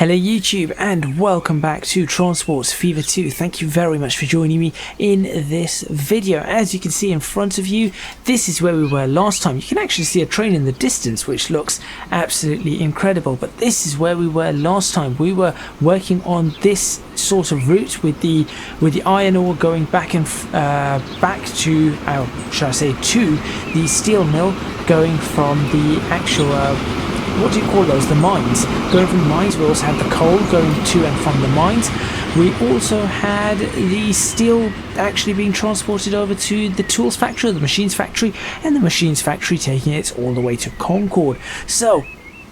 Hello YouTube and welcome back to Transports Fever 2. Thank you very much for joining me in this video. As you can see in front of you, this is where we were last time. You can actually see a train in the distance which looks absolutely incredible, but this is where we were last time. We were working on this sort of route with the iron ore going back and back to, to the steel mill, going from the actual what do you call those? The mines. Going from the mines, we also had the coal going to and from the mines. We also had the steel actually being transported over to the tools factory, or the machines factory, and the machines factory taking it all the way to Concord. So,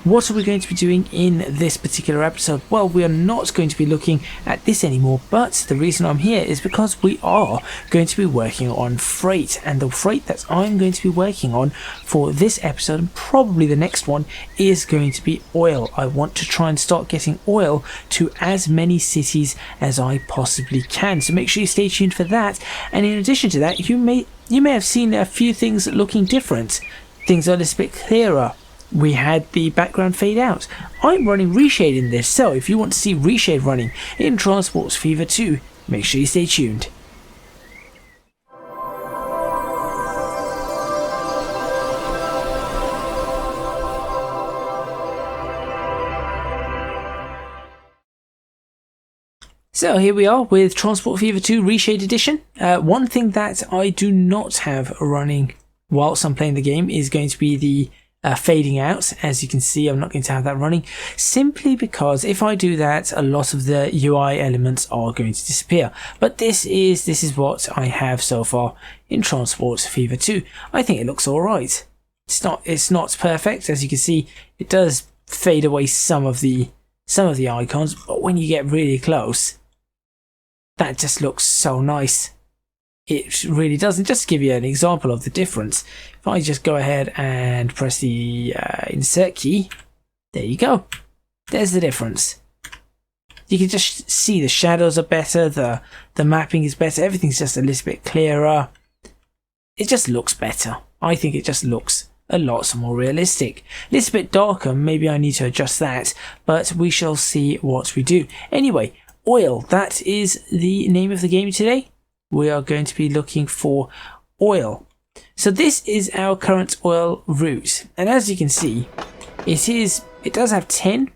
what are we going to be doing in this particular episode? Well, we are not going to be looking at this anymore, but the reason I'm here is because we are going to be working on freight, and the freight that I'm going to be working on for this episode, and probably the next one, is going to be oil. I want to try and start getting oil to as many cities as I possibly can, so make sure you stay tuned for that. And in addition to that, you may have seen a few things looking different. Things are a little bit clearer. We had the background fade out. I'm running reshade in this, so if you want to see reshade running in Transports Fever 2, make sure you stay tuned. So here we are with Transport Fever 2 Reshade Edition. One thing that I do not have running whilst I'm playing the game is going to be the fading out. As you can see, I'm not going to have that running, simply because if I do that, a lot of the UI elements are going to disappear. But this is what I have so far in Transport Fever 2. I think it looks alright. It's not perfect. As you can see, it does fade away some of the icons, but when you get really close, that just looks so nice. It really doesn't. Just to give you an example of the difference, if I just go ahead and press the insert key, there you go. There's the difference. You can just see the shadows are better, the mapping is better, everything's just a little bit clearer. It just looks better. I think it just looks a lot more realistic. A little bit darker, maybe I need to adjust that, but we shall see what we do. Anyway, oil, that is the name of the game today. We are going to be looking for oil. So this is our current oil route, and as you can see, it does have 10,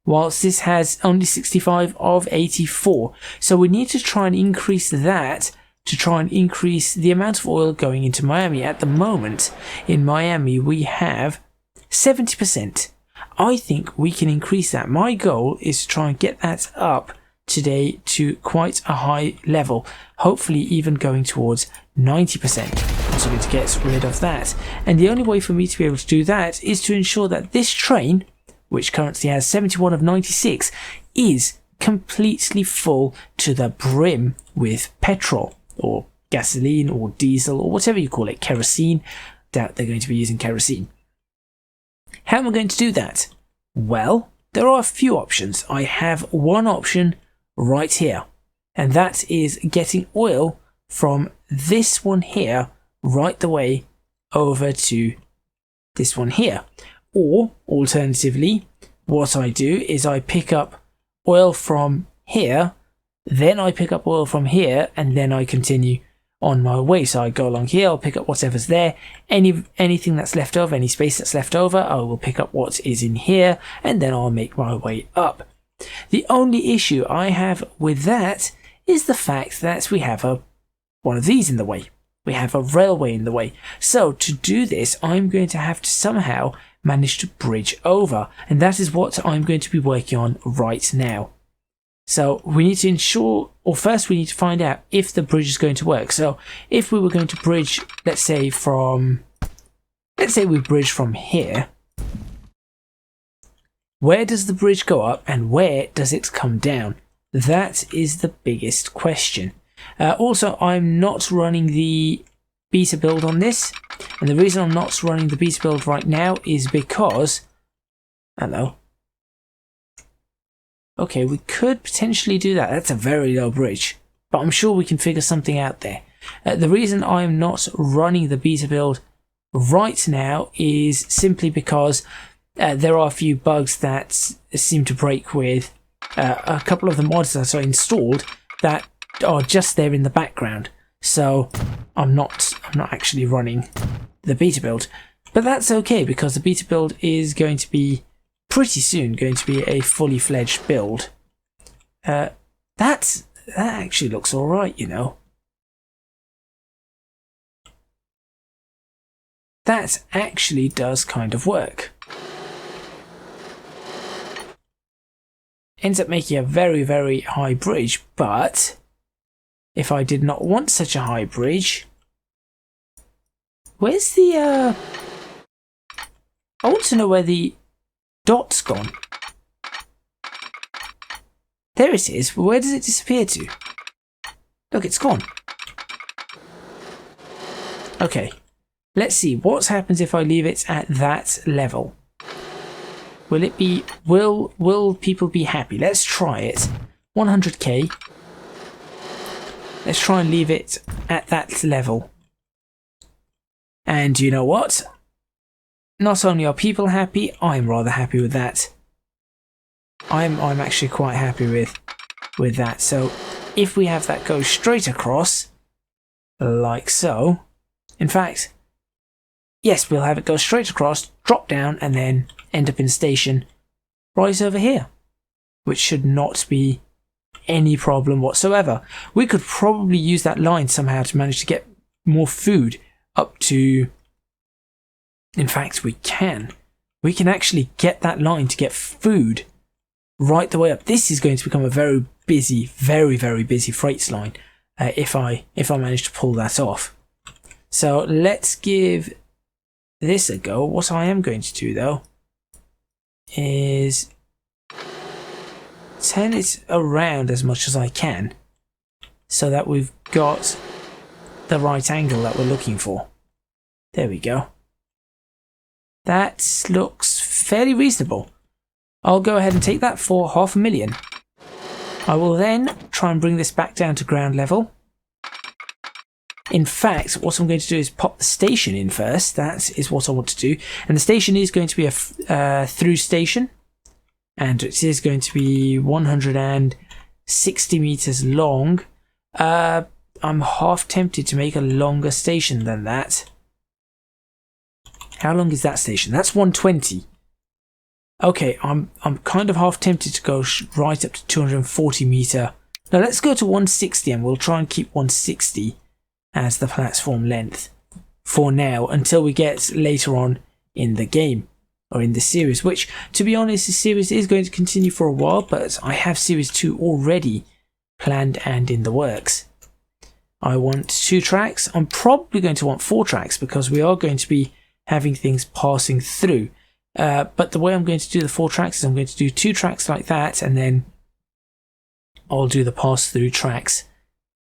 whilst this has only 65 of 84. So we need to try and increase that to try and increase the amount of oil going into Miami. At the moment, in Miami, we have 70%. I think we can increase that. My goal is to try and get that up today to quite a high level, hopefully even going towards 90%. I'm also going to get rid of that, and the only way for me to be able to do that is to ensure that this train, which currently has 71 of 96, is completely full to the brim with petrol or gasoline or diesel or whatever you call it, kerosene. Doubt they're going to be using kerosene. How am I going to do that? Well, there are a few options. I have one option right here, and that is getting oil from this one here right the way over to this one here. Or alternatively, what I do is I pick up oil from here, then I pick up oil from here, and then I continue on my way. So I go along here, I'll pick up whatever's there, anything that's left over, any space that's left over, I will pick up what is in here, and then I'll make my way up. The only issue I have with that is the fact that we have one of these in the way. We have a railway in the way. So to do this, I'm going to have to somehow manage to bridge over, and that is what I'm going to be working on right now. So we need to ensure, or first we need to find out if the bridge is going to work. So if we were going to bridge, let's say we bridge from here, where does the bridge go up and where does it come down? That is the biggest question. Also, I'm not running the beta build on this, and the reason I'm not running the beta build right now is because, hello. Okay, we could potentially do that. That's a very low bridge, but I'm sure we can figure something out there. The reason I'm not running the beta build right now is simply because there are a few bugs that seem to break with a couple of the mods that are installed that are just there in the background. So I'm not actually running the beta build, but that's okay because the beta build is going to be pretty soon going to be a fully fledged build. That actually looks all right, you know. That actually does kind of work. Ends up making a very, very high bridge, but if I did not want such a high bridge, where's the I want to know where the dot's gone. There it is, but where does it disappear to? Look, it's gone. Okay, let's see what happens if I leave it at that level. Will it be, will people be happy? Let's try it. 100k. Let's try and leave it at that level. And you know what? Not only are people happy, I'm rather happy with that. I'm actually quite happy with that. So if we have that go straight across, like so. In fact, yes, we'll have it go straight across, drop down, and then end up in station right over here, which should not be any problem whatsoever. We could probably use that line somehow to manage to get more food up to... In fact, we can. We can actually get that line to get food right the way up. This is going to become a very busy, very, very busy freights line if I manage to pull that off. So let's give this a go. What I am going to do though is turn it around as much as I can so that we've got the right angle that we're looking for. There we go. That looks fairly reasonable. I'll go ahead and take that for 500,000. I will then try and bring this back down to ground level. In fact, what I'm going to do is pop the station in first. That is what I want to do. And the station is going to be a through station. And it is going to be 160 meters long. I'm half tempted to make a longer station than that. How long is that station? That's 120. Okay, I'm kind of half tempted to go right up to 240 meter. Now let's go to 160 and we'll try and keep 160 as the platform length for now until we get later on in the game or in the series, which to be honest, the series is going to continue for a while, but I have series 2 already planned and in the works. I want 2 tracks. I'm probably going to want 4 tracks because we are going to be having things passing through. But the way I'm going to do the 4 tracks is I'm going to do 2 tracks like that, and then I'll do the pass-through tracks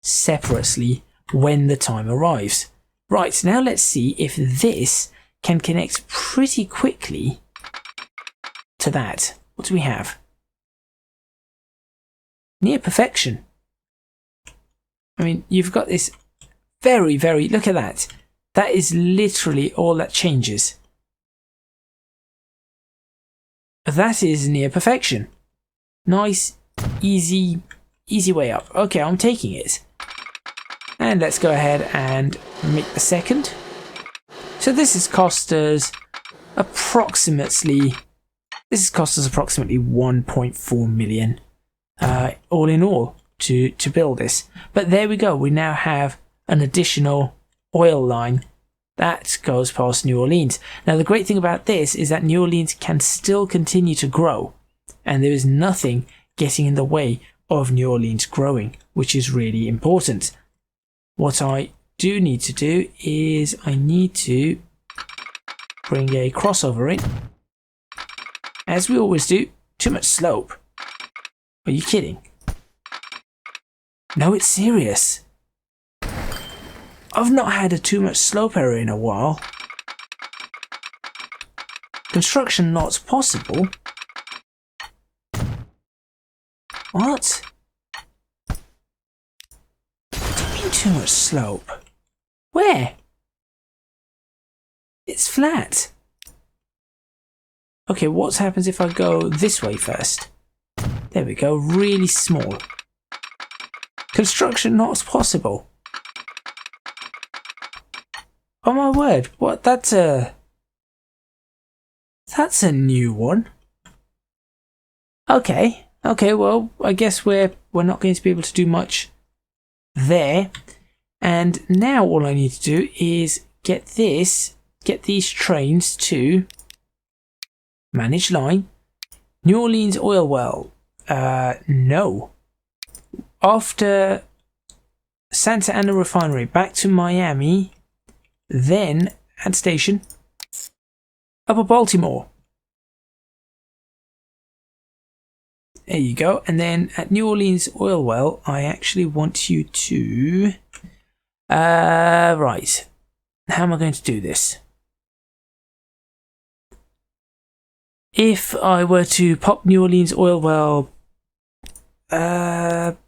separately when the time arrives. Right, now let's see if this can connect pretty quickly to that. What do we have? Near perfection. I mean, you've got this very, very... Look at that. That is literally all that changes. That is near perfection. Nice, easy way up. Okay, I'm taking it. And let's go ahead and make the second. So this has cost us approximately 1.4 million all in all to build this. But there we go. We now have an additional oil line that goes past New Orleans. Now the great thing about this is that New Orleans can still continue to grow, and there is nothing getting in the way of New Orleans growing, which is really important. What I do need to do is I need to bring a crossover in. As we always do. Too much slope. Are you kidding? No, it's serious. I've not had a too much slope area in a while. Construction not possible. What? What do you mean too much slope? Where? It's flat. Okay, what happens if I go this way first? There we go, really small. Construction not possible. Oh my word, what? That's a new one. Okay, well, I guess we're not going to be able to do much there. And now all I need to do is get these trains to manage line. New Orleans oil well. No. After Santa Ana refinery, back to Miami, then at station, Upper Baltimore. There you go. And then at New Orleans oil well, I actually want you to... right. How am I going to do this? If I were to pop New Orleans oil well... back...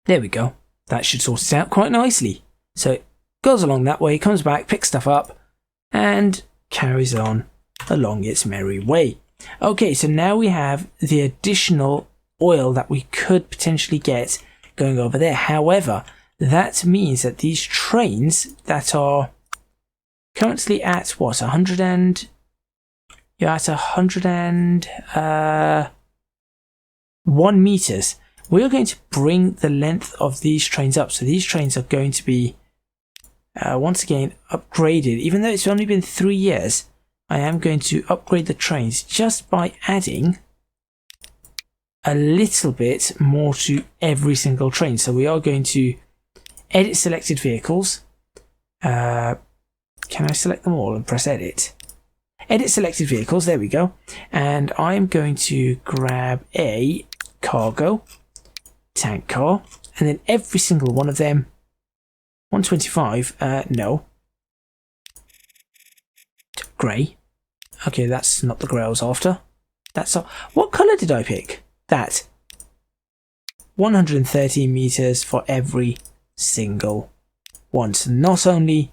There we go. That should sort it out quite nicely. So it goes along that way, comes back, picks stuff up, and carries on along its merry way. Okay, so now we have the additional oil that we could potentially get going over there. However, that means that these trains that are currently at what, 100 and... You're at 101 meters. We're going to bring the length of these trains up. So these trains are going to be, once again, upgraded. Even though it's only been 3 years, I am going to upgrade the trains just by adding a little bit more to every single train. So we are going to edit selected vehicles. Can I select them all and press edit? Edit selected vehicles, there we go. And I'm going to grab a cargo tank car, and then every single one of them, 125, no. Grey. Okay, that's not the grey I was after. That's all. What colour did I pick? That. 113 meters for every single one. So not only...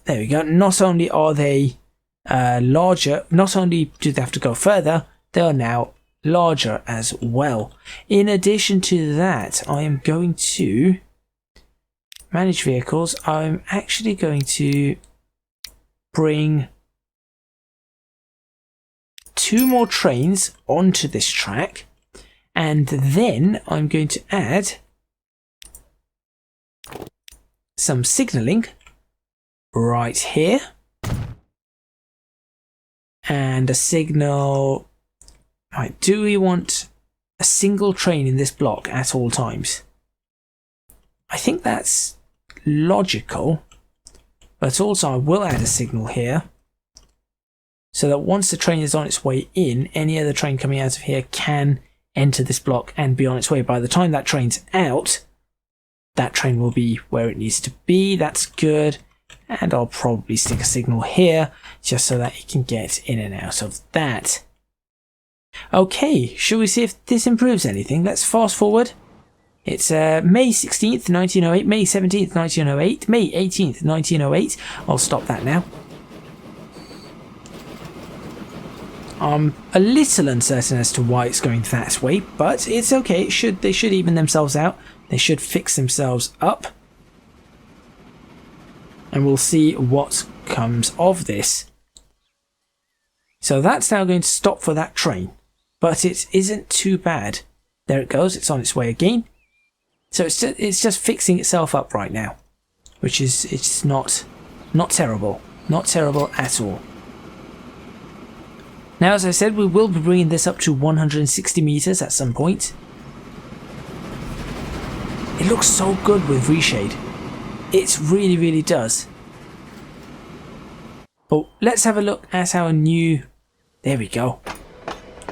There we go. Not only are they larger, not only do they have to go further, they are now larger as well. In addition to that, I am going to manage vehicles. I'm actually going to bring 2 more trains onto this track, and then I'm going to add some signalling right here, and a signal. Right, do we want a single train in this block at all times? I think that's logical, but also I will add a signal here so that once the train is on its way in, any other train coming out of here can enter this block and be on its way. By the time that train's out, that train will be where it needs to be. That's good. And I'll probably stick a signal here just so that it can get in and out of that. Okay, shall we see if this improves anything? Let's fast forward. It's May 16th, 1908, May 17th, 1908, May 18th, 1908. I'll stop that now. I'm a little uncertain as to why it's going that way, but it's okay. They should even themselves out. They should fix themselves up. And we'll see what comes of this. So that's now going to stop for that train. But it isn't too bad. There it goes. It's on its way again. So it's just fixing itself up right now. Which is, it's not terrible. Not terrible at all. Now, as I said, we will be bringing this up to 160 meters at some point. It looks so good with reshade. It really, really does. But let's have a look at our new... There we go.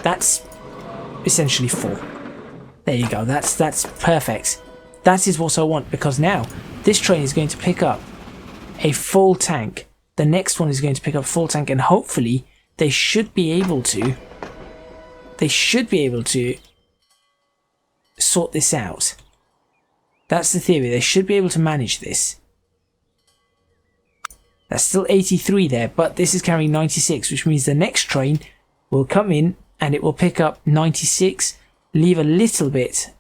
That's essentially full. There you go. That's perfect. That is what I want, because now this train is going to pick up a full tank. The next one is going to pick up a full tank, and hopefully they should be able to... sort this out. That's the theory. They should be able to manage this. That's still 83 there, but this is carrying 96, which means the next train will come in and it will pick up 96, leave a little bit.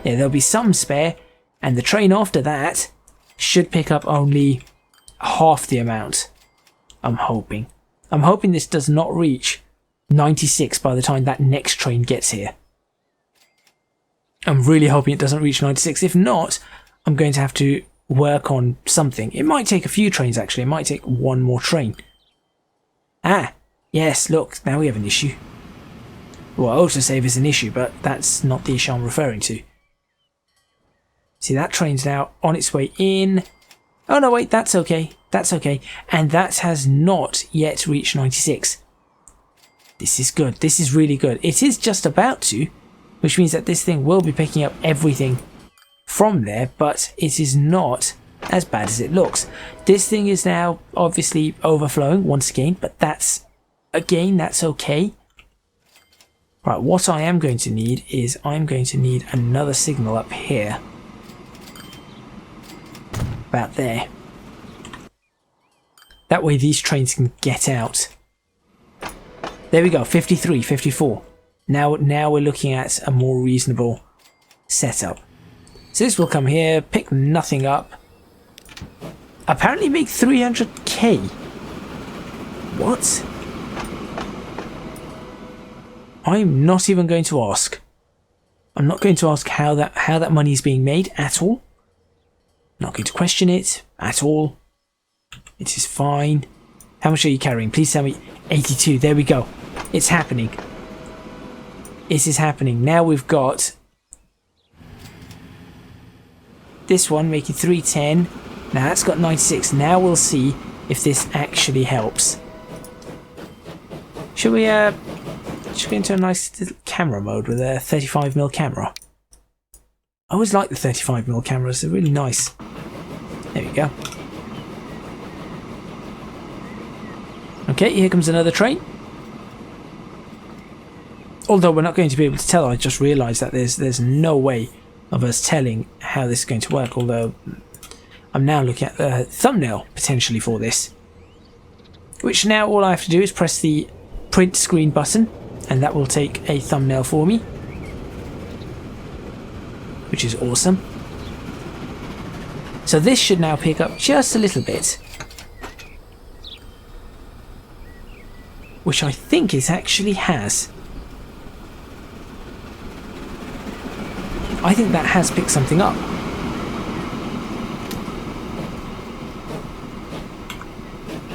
Yeah, there'll be some spare, and the train after that should pick up only half the amount. I'm hoping. I'm hoping this does not reach 96 by the time that next train gets here. I'm really hoping it doesn't reach 96. If not, I'm going to have to work on something. It might take a few trains actually. It might take one more train. Ah, yes, look, now we have an issue. Well, autosave is an issue, but that's not the issue I'm referring to. See, that train's now on its way in. Oh no, wait, that's okay. That's okay. And that has not yet reached 96. This is good. This is really good. It is just about to, which means that this thing will be picking up everything from there, but it is not as bad as it looks. This thing is now obviously overflowing once again, but that's okay. Right, what I am going to need is I'm going to need another signal up here. About there. That way these trains can get out. There we go, 53, 54. Now we're looking at a more reasonable setup. So this will come here, pick nothing up. Apparently make 300k. What? I'm not even going to ask. I'm not going to ask how that money is being made at all. I'm not going to question it at all. It is fine. How much are you carrying? Please tell me. 82. There we go. It's happening. It is happening. Now we've got this one making 310. Now that's got 96. Now we'll see if this actually helps. Should we go into a nice little camera mode with a 35mm camera? I always like the 35mm cameras. They're really nice. There we go. Okay, here comes another train. Although we're not going to be able to tell, I just realised that there's no way of us telling how this is going to work, although I'm now looking at the thumbnail potentially for this. Which now all I have to do is press the print screen button and that will take a thumbnail for me. Which is awesome. So this should now pick up just a little bit. Which I think it actually has. I think that has picked something up.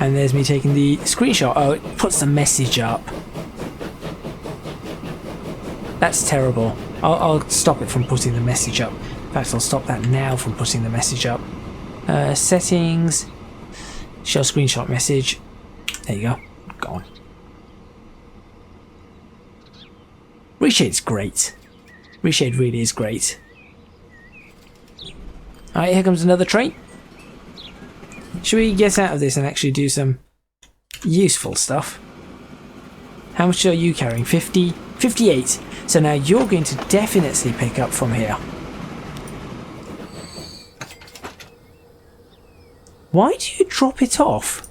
And there's me taking the screenshot. Oh, it puts the message up. That's terrible. I'll stop it from putting the message up. In fact, I'll stop that now from putting the message up. Settings. Show screenshot message. There you go. Gone. Reshade's great. Reshade really is great. Alright, here comes another train. Should we get out of this and actually do some useful stuff? How much are you carrying? 50? 58. So now you're going to definitely pick up from here. Why do you drop it off?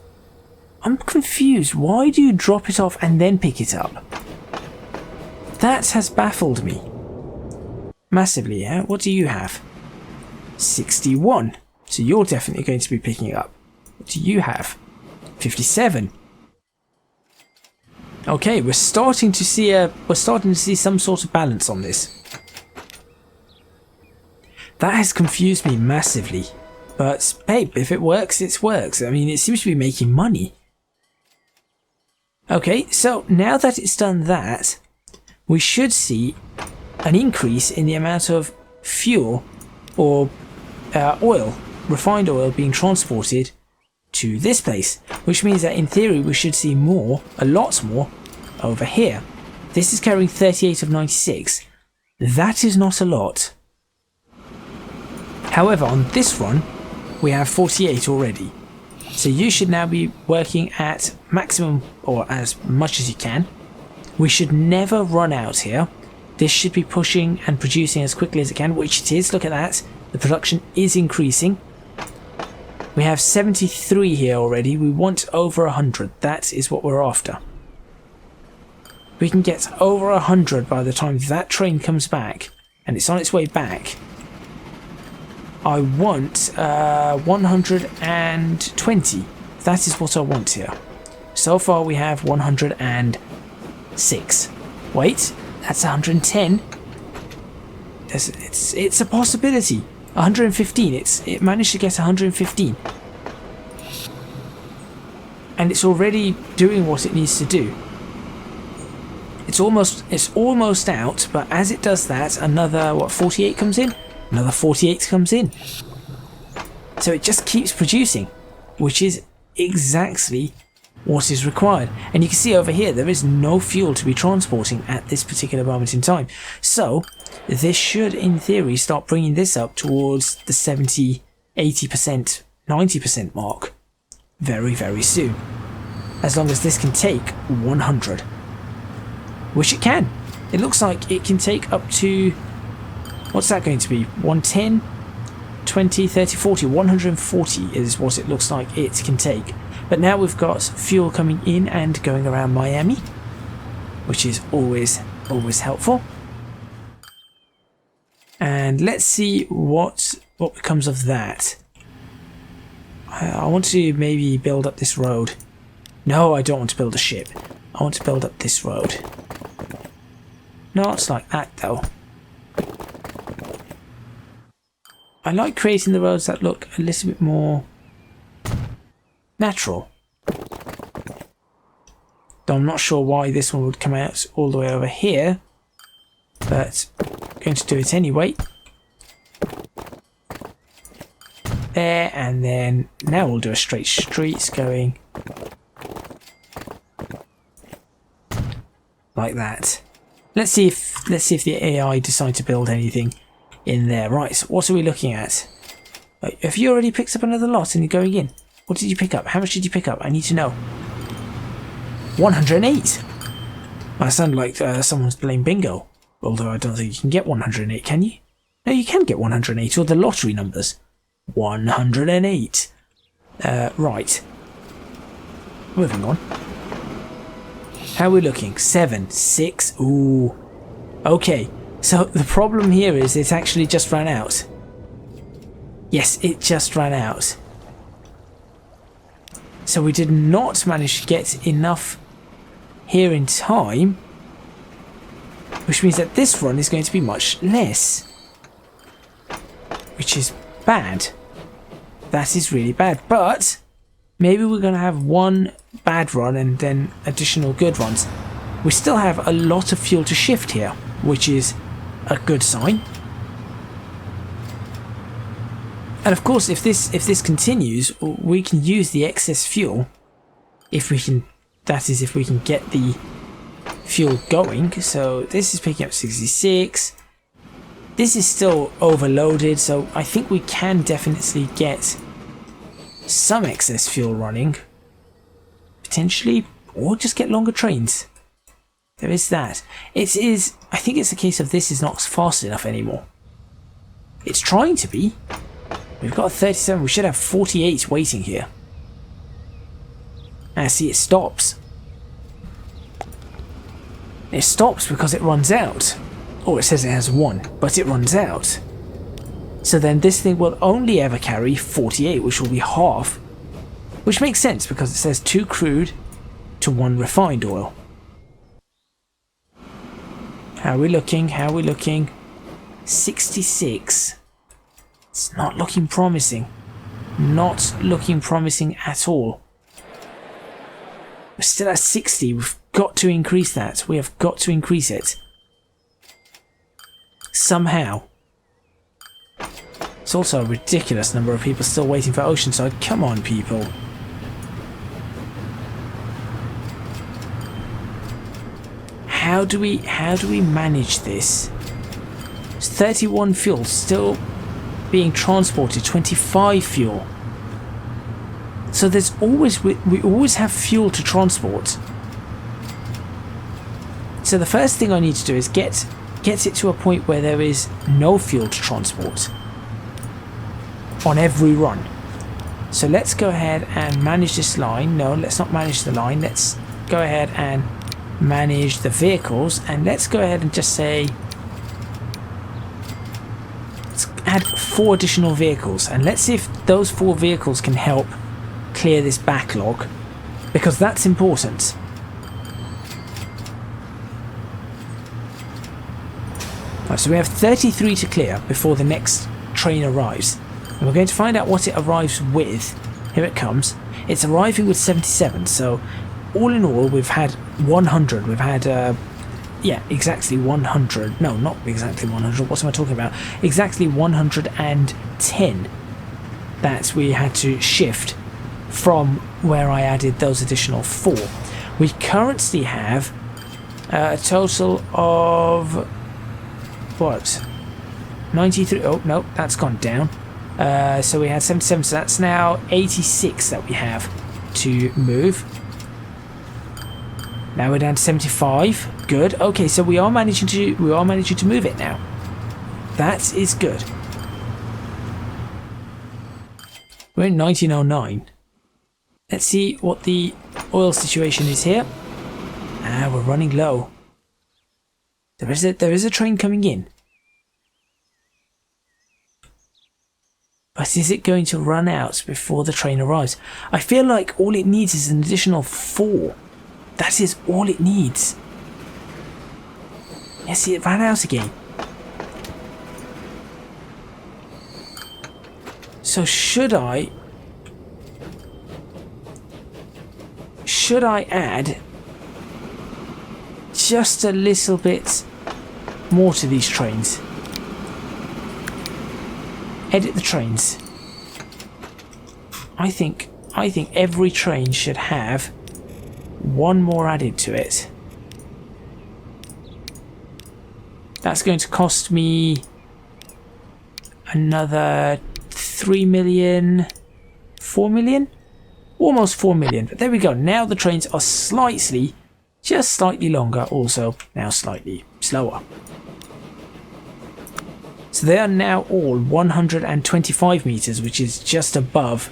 I'm confused. Why do you drop it off and then pick it up? That has baffled me. Massively, yeah? What do you have? 61. So you're definitely going to be picking it up. What do you have? 57. Okay, we're starting to see some sort of balance on this. That has confused me massively. But hey, if it works, it works. I mean, it seems to be making money. Okay, so now that it's done that, we should see an increase in the amount of fuel or oil, refined oil, being transported to this place, which means that in theory we should see more, a lot more, over here. This is carrying 38 of 96. That is not a lot. However, on this run, we have 48 already. So you should now be working at maximum, or as much as you can. We should never run out here. This should be pushing and producing as quickly as it can, which it is. Look at that. The production is increasing. We have 73 here already. We want over 100. That is what we're after. We can get over 100 by the time that train comes back, and it's on its way back. I want 120. That is what I want here. So far we have 106. Wait, that's 110. It's a possibility. 115. It managed to get 115. And it's already doing what it needs to do. It's almost out, but as it does that, another 48 comes in, another 48 comes in. So it just keeps producing, which is exactly what is required. And you can see over here there is no fuel to be transporting at this particular moment in time. So this should, in theory, start bringing this up towards the 70, 80%, 90% mark very, very soon. As long as this can take 100. Which it can. It looks like it can take up to, what's that going to be? 110, 20, 30, 40, 140 is what it looks like it can take. But now we've got fuel coming in and going around Miami, which is always helpful. And let's see what becomes of that. I want to maybe build up this road. No, I don't want to build a ship. I want to build up this road. Not like that though. I like creating the roads that look a little bit more natural. Though I'm not sure why this one would come out all the way over here, but I'm going to do it anyway. There, and then now we'll do a straight street going like that. Let's see if the AI decide to build anything in there. Right, so what are we looking at? Have you already picked up another lot and you're going in? What did you pick up? How much did you pick up? I need to know. 108! That sounded like someone's playing bingo. Although I don't think you can get 108, can you? No, you can get 108, or the lottery numbers. 108. Right. Moving on. How are we looking? 7, 6. Ooh. Okay. So the problem here is it actually just ran out. Yes, it just ran out. So we did not manage to get enough here in time, which means that this run is going to be much less, which is bad. That is really bad. But maybe we're going to have one bad run and then additional good runs. We still have a lot of fuel to shift here, which is a good sign. And of course, if this continues, we can use the excess fuel if we can. That is, if we can get the fuel going. So this is picking up 66. This is still overloaded, so I think we can definitely get some excess fuel running, potentially, or just get longer trains. There is that. It is. I think it's a case of this is not fast enough anymore. It's trying to be. We've got 37. We should have 48 waiting here. And see, it stops. It stops because it runs out. Or it says it has 1, but it runs out. So then this thing will only ever carry 48, which will be half. Which makes sense because it says 2 crude to 1 refined oil. How are we looking? How are we looking? 66. It's not looking promising. Not looking promising at all. We're still at 60. We've got to increase that. We have got to increase it. Somehow. It's also a ridiculous number of people still waiting for Oceanside. Come on, people. How do we manage this? It's 31 fuel still being transported, 25 fuel. So there's always we always have fuel to transport. So the first thing I need to do is get it to a point where there is no fuel to transport on every run. So let's go ahead and manage this line. No, let's not manage the line. Let's go ahead and manage the vehicles, and let's go ahead and just say let's add 4 additional vehicles, and let's see if those 4 vehicles can help clear this backlog, because that's important. Right, so we have 33 to clear before the next train arrives, and we're going to find out what it arrives with. Here it comes. It's arriving with 77, so all in all we've had 100. We've had yeah, exactly 100. No, not exactly 100. What am I talking about? Exactly 110 that we had to shift from where I added those additional 4. We currently have a total of what? 93. Oh no, that's gone down. So we had 77, so that's now 86 that we have to move. Now we're down to 75. Good. Okay, so we are managing to move it now. That is good. We're in 1909. Let's see what the oil situation is here. We're running low. There is a train coming in. But is it going to run out before the train arrives? I feel like all it needs is an additional 4. That is all it needs. Yes, it ran out again. So should I add just a little bit more to these trains? Edit the trains. I think every train should have 1 more added to it. That's going to cost me another 3 million, 4 million? Almost 4 million. But there we go. Now the trains are just slightly longer, also now slightly slower. So they are now all 125 meters, which is just above.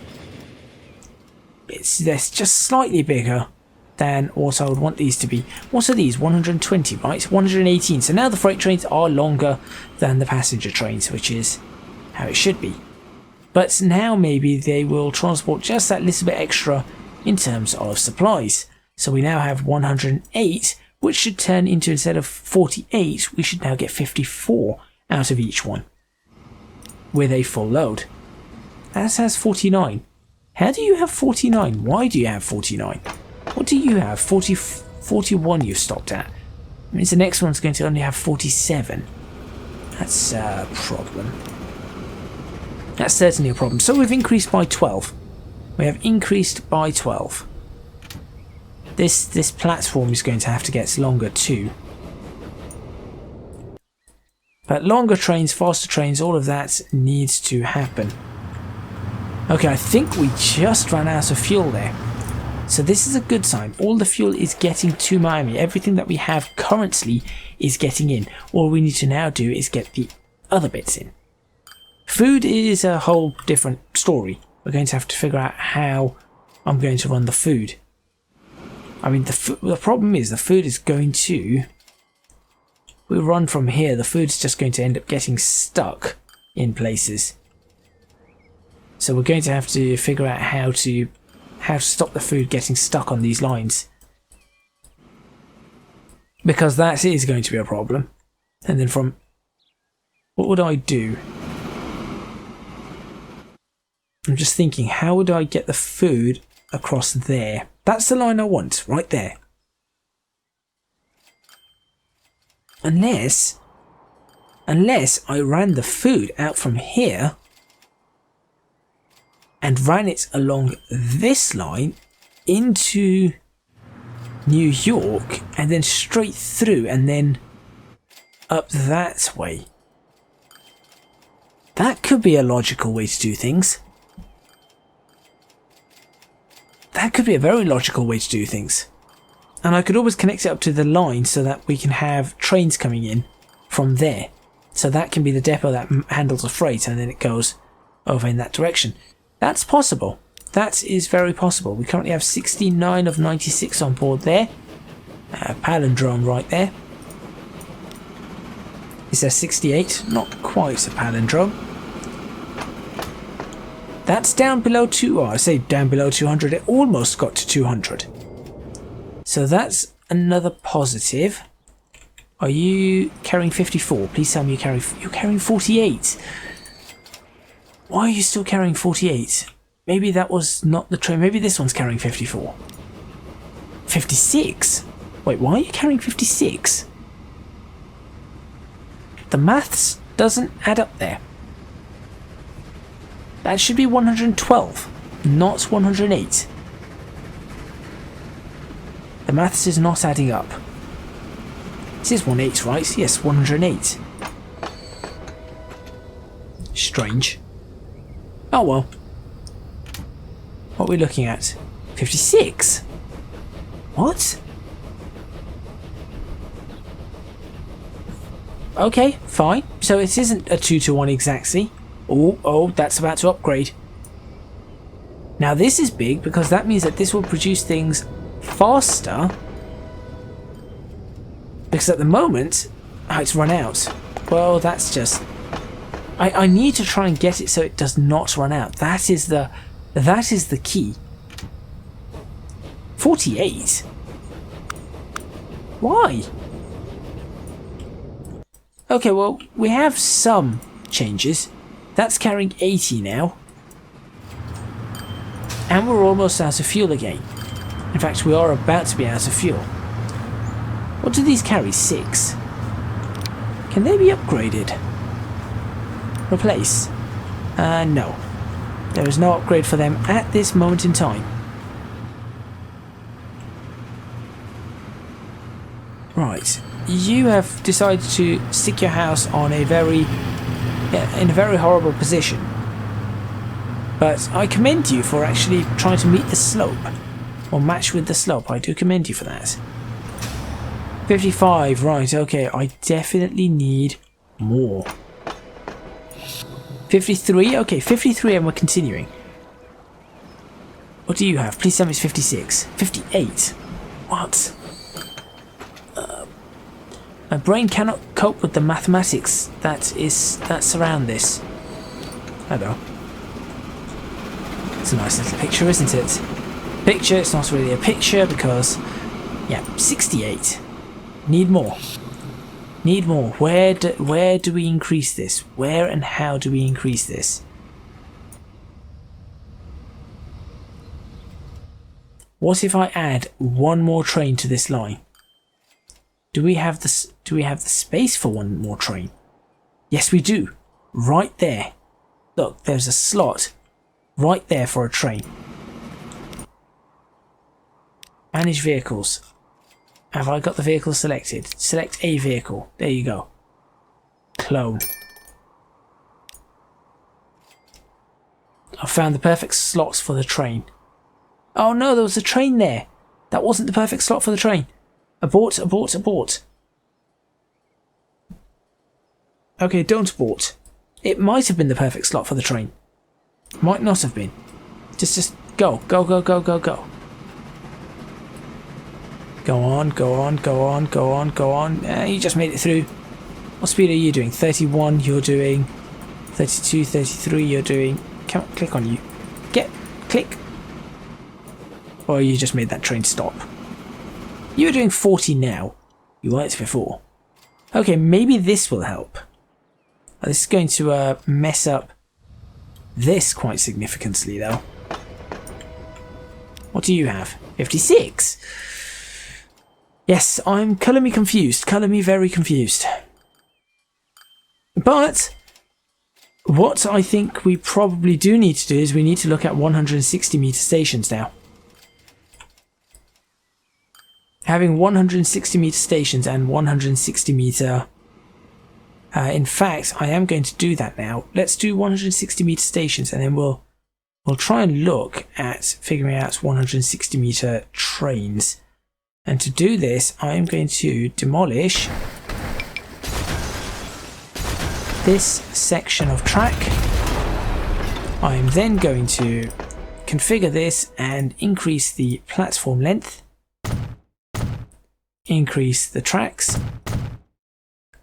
They're just slightly bigger than what I would want these to be. What are these? 120, right? 118. So now the freight trains are longer than the passenger trains, which is how it should be. But now maybe they will transport just that little bit extra in terms of supplies. So we now have 108, which should turn into, instead of 48, we should now get 54 out of each one with a full load. That has 49. How do you have 49? Why do you have 49? What do you have? 41 you've stopped at. That means the next one's going to only have 47. That's a problem. That's certainly a problem. So we've increased by 12. We have increased by 12. This platform is going to have to get longer too. But longer trains, faster trains, all of that needs to happen. Okay, I think we just ran out of fuel there. So this is a good sign. All the fuel is getting to Miami. Everything that we have currently is getting in. All we need to now do is get the other bits in. Food is a whole different story. We're going to have to figure out how I'm going to run the food. I mean, the problem is the food is going to... We run from here, the food's just going to end up getting stuck in places. So we're going to have to figure out how to stop the food getting stuck on these lines. Because that is going to be a problem. And then from... What would I do? I'm just thinking, how would I get the food across there? That's the line I want, right there. Unless I ran the food out from here and ran it along this line into New York and then straight through and then up that way. That could be a logical way to do things. That could be a very logical way to do things. And I could always connect it up to the line so that we can have trains coming in from there. So that can be the depot that handles the freight and then it goes over in that direction. That's possible. that is very possible. We currently have 69 of 96 on board there. Palindrome right there. Is there 68? Not quite a palindrome. That's down below I say down below 200. It almost got to 200. So that's another positive. Are you carrying 54? Please tell me you're carrying 48. Why are you still carrying 48? Maybe that was not the train. Maybe this one's carrying 54. 56? Wait, why are you carrying 56? The maths doesn't add up there. That should be 112, not 108. The maths is not adding up. This is 18, right? Yes, 108. Strange. Oh well. What are we looking at? 56? What? Okay, fine. So it isn't a 2-to-1 exactly. Oh, that's about to upgrade. Now this is big because that means that this will produce things faster. Because at the moment, it's run out. Well, that's just... I need to try and get it so it does not run out. That is the key. 48? Why? Okay, well, we have some changes. That's carrying 80 now. And we're almost out of fuel again. In fact, we are about to be out of fuel. What do these carry? 6. Can they be upgraded? Replace? No. There is no upgrade for them at this moment in time. Right. You have decided to stick your house on in a very horrible position. But I commend you for actually trying to meet the slope. Or match with the slope. I do commend you for that. 55, right, okay. I definitely need more. 53, okay, 53 and we're continuing. What do you have? Please tell me it's 56. 58. What? My brain cannot cope with the mathematics that surround this. Hello. It's a nice little picture, isn't it? Picture, it's not really a picture because, yeah, 68. Need more. Need more. Where do we increase this? Where and how do we increase this? What if I add one more train to this line? Do we have the space for one more train? Yes, we do. Right there. Look, there's a slot right there for a train. Manage vehicles. Have I got the vehicle selected? Select a vehicle. There you go. Clone. I found the perfect slots for the train. Oh no, there was a train there. That wasn't the perfect slot for the train. Abort, abort, abort. Okay, don't abort. It might have been the perfect slot for the train. Might not have been. Just go. Go, go, go, go, go. Go on, go on, go on, go on, go on. You just made it through. What speed are you doing? 31, you're doing. 32, 33, you're doing. Come on, click on you. Click. Or you just made that train stop. You were doing 40 now. You weren't before. Okay, maybe this will help. This is going to mess up this quite significantly, though. What do you have? 56. Yes, I'm colour me confused. Colour me very confused. But what I think we probably do need to do is we need to look at 160 metre stations now. Having 160 metre stations and 160 metre... in fact, I am going to do that now. Let's do 160 metre stations and then we'll try and look at figuring out 160 metre trains. And to do this, I am going to demolish this section of track. I am then going to configure this and increase the platform length, increase the tracks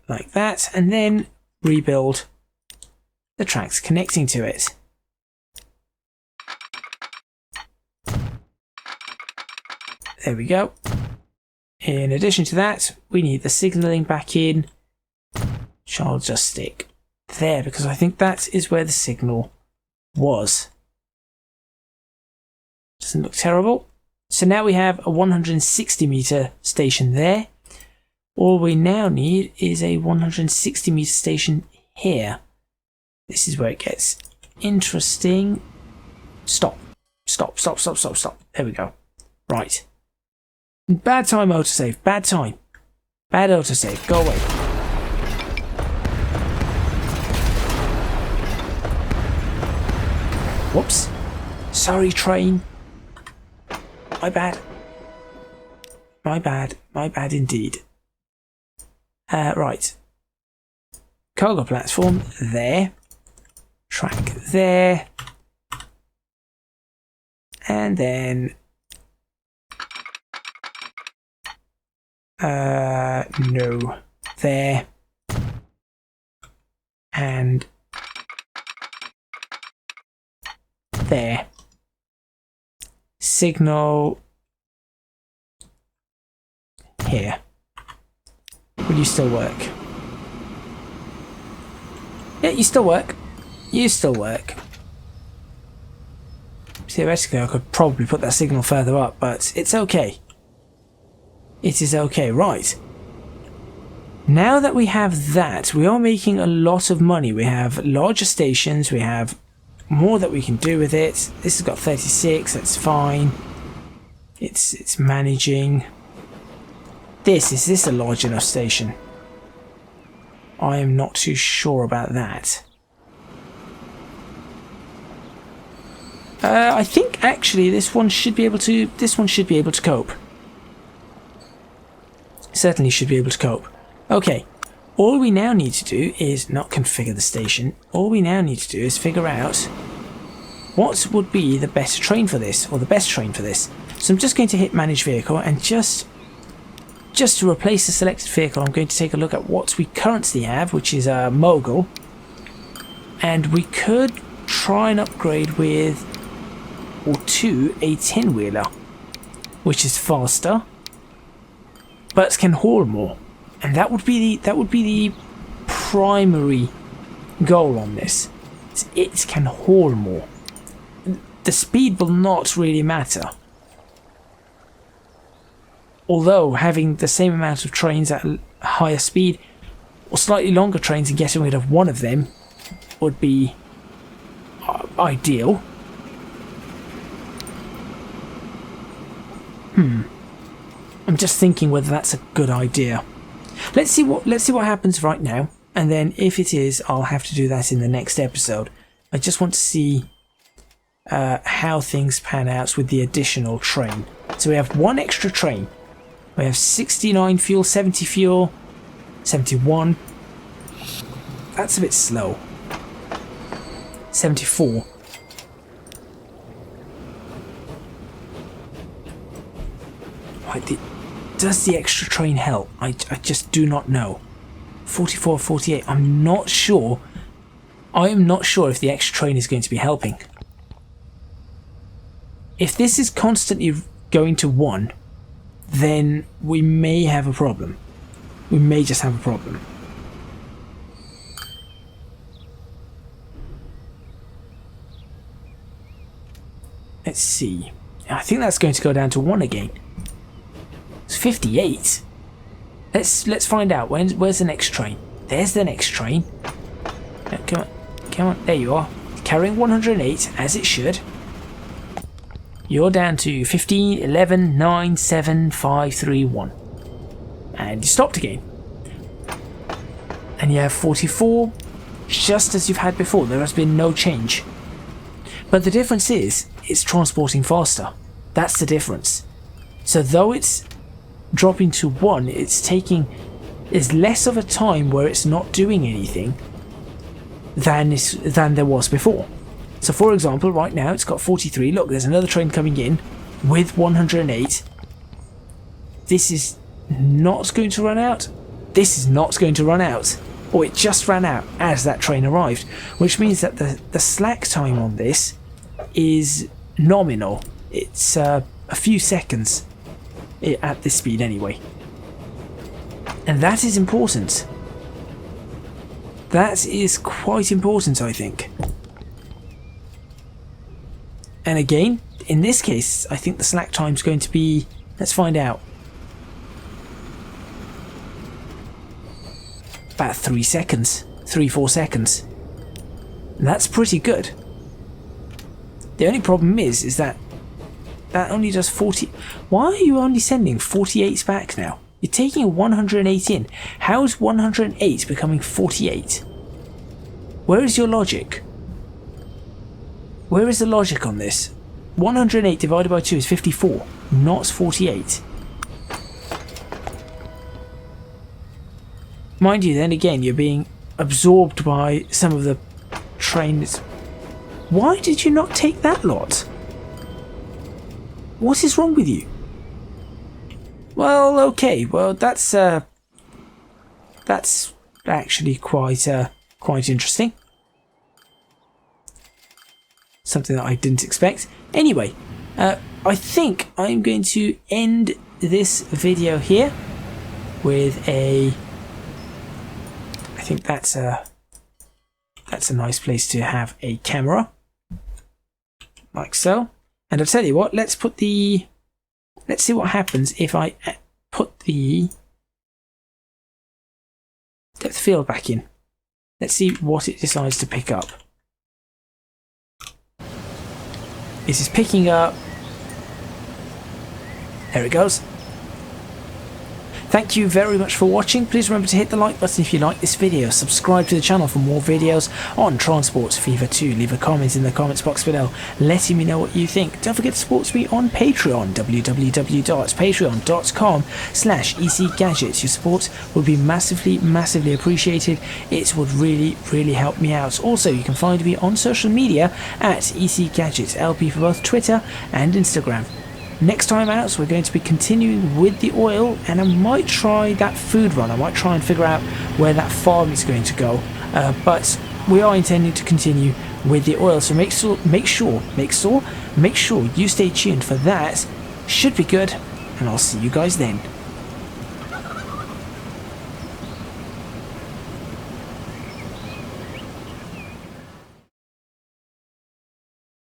like that, and then rebuild the tracks connecting to it. There we go. In addition to that, we need the signaling back in, which I'll just stick there because I think that is where the signal was. Doesn't look terrible. So now we have a 160 meter station there. All we now need is a 160 meter station here. This is where it gets interesting. Stop. Stop, stop, stop, stop, stop. There we go. Right. Bad time autosave. Bad time. Bad autosave. Go away. Whoops. Sorry, train. My bad. My bad. My bad indeed. Right. Cargo platform there. Track there. And then... no. There. And... there. Signal... here. Will you still work? Yeah, you still work. You still work. Theoretically, I could probably put that signal further up, but it's okay. It is okay, right. Now that we have that, we are making a lot of money. We have larger stations, we have more that we can do with it. This has got 36, that's fine. It's managing. Is this a large enough station? I am not too sure about that. I think actually this one should be able to cope. Certainly should be able to cope. Okay, all we now need to do is not configure the station. All we now need to do is figure out what would be the better train for this, or the best train for this. So I'm just going to hit manage vehicle, and just to replace the selected vehicle, I'm going to take a look at what we currently have, which is a Mogul. And we could try and upgrade with, or to, a 10-wheeler, which is faster, but can haul more. And that would be the primary goal on this. It can haul more. The speed will not really matter. Although having the same amount of trains at a higher speed, or slightly longer trains and getting rid of one of them, would be ideal. I'm just thinking whether that's a good idea. Let's see what happens right now, and then if it is, I'll have to do that in the next episode. I just want to see how things pan out with the additional train. So we have one extra train. We have 69 fuel, 70 fuel, 71. That's a bit slow. 74. Right, does the extra train help? I just do not know. 44, 48. I'm not sure. I am not sure if the extra train is going to be helping. If this is constantly going to 1, then we may have a problem. We may just have a problem. Let's see. I think that's going to go down to 1 again. It's 58. Let's find out. Where's the next train? There's the next train. Come on. Come on. There you are. Carrying 108 as it should. You're down to 15, 11, 9, 7, 5, 3, 1. And you stopped again. And you have 44, just as you've had before. There has been no change. But the difference is, it's transporting faster. That's the difference. So though it's dropping to 1, it's less of a time where it's not doing anything than there was before. So for example, right now it's got 43. Look, there's another train coming in with 108. This is not going to run out. This is not going to run out. Or it just ran out as that train arrived, which means that the slack time on this is nominal. It's a few seconds at this speed anyway. And that is important. That is quite important, I think. And again, in this case, I think the slack time is going to be... Let's find out. About 3 seconds. 3-4 seconds. And that's pretty good. The only problem is that only does 40... Why are you only sending 48 back now? You're taking a 108 in. How is 108 becoming 48? Where is your logic? Where is the logic on this? 108 divided by 2 is 54, not 48. Mind you, then again, you're being absorbed by some of the trains. Why did you not take that lot? What is wrong with you? Well, okay. Well, that's actually quite interesting. Something that I didn't expect. Anyway, I think I'm going to end this video here with a... I think that's a nice place to have a camera, like so. And I'll tell you what, let's see what happens if I put the depth of field back in. Let's see what it decides to pick up. This is picking up. There it goes. Thank you very much for watching. Please remember to hit the like button if you like this video. Subscribe to the channel for more videos on Transport Fever 2. Leave a comment in the comments box below letting me know what you think. Don't forget to support me on Patreon, www.patreon.com/ecgadgets. Your support would be massively appreciated. It would really help me out. Also, you can find me on social media at ecgadgetslp for both Twitter and Instagram. Next time out, we're going to be continuing with the oil, and I might try that food run. I might try and figure out where that farm is going to go. But we are intending to continue with the oil, so make sure you stay tuned for that. Should be good, and I'll see you guys then.